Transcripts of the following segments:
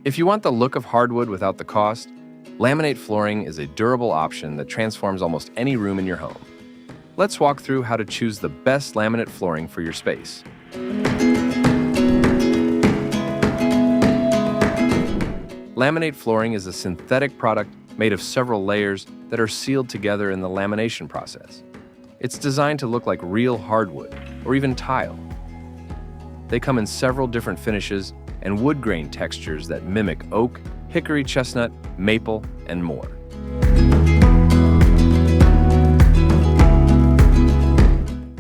If you want the look of hardwood without the cost, laminate flooring is a durable option that transforms almost any room in your home. Let's walk through how to choose the best laminate flooring for your space. Laminate flooring is a synthetic product made of several layers that are sealed together in the lamination process. It's designed to look like real hardwood or even tile. They come in several different finishes and wood grain textures that mimic oak, hickory chestnut, maple, and more.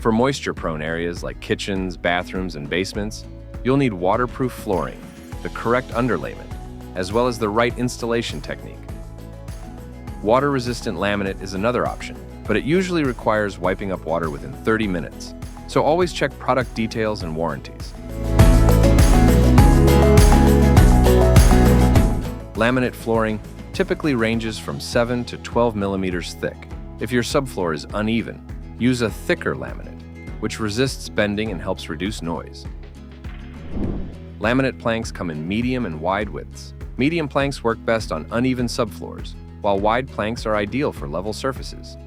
For moisture-prone areas like kitchens, bathrooms, and basements, you'll need waterproof flooring, the correct underlayment, as well as the right installation technique. Water-resistant laminate is another option, but it usually requires wiping up water within 30 minutes, so always check product details and warranties. Laminate flooring typically ranges from 7 to 12 millimeters thick. If your subfloor is uneven, use a thicker laminate, which resists bending and helps reduce noise. Laminate planks come in medium and wide widths. Medium planks work best on uneven subfloors, while wide planks are ideal for level surfaces.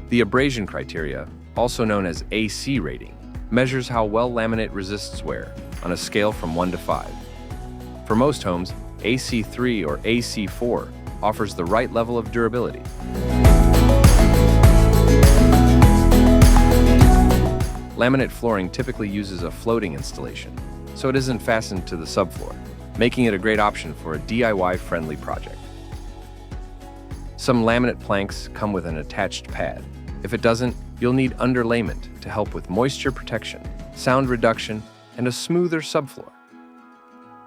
The abrasion criteria, also known as AC rating, measures how well laminate resists wear on a scale from 1 to 5. For most homes, AC3 or AC4 offers the right level of durability. Laminate flooring typically uses a floating installation, so it isn't fastened to the subfloor, making it a great option for a DIY-friendly project. Some laminate planks come with an attached pad. If it doesn't, you'll need underlayment to help with moisture protection, sound reduction, and a smoother subfloor.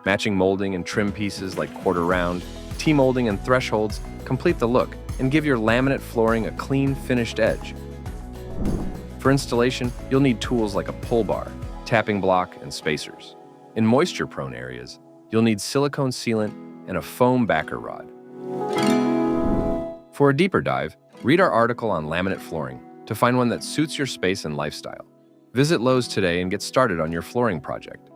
Matching molding and trim pieces like quarter round, T-molding, and thresholds complete the look and give your laminate flooring a clean, finished edge. For installation, you'll need tools like a pull bar, tapping block, and spacers. In moisture-prone areas, you'll need silicone sealant and a foam backer rod. For a deeper dive, read our article on laminate flooring to find one that suits your space and lifestyle. Visit Lowe's today and get started on your flooring project.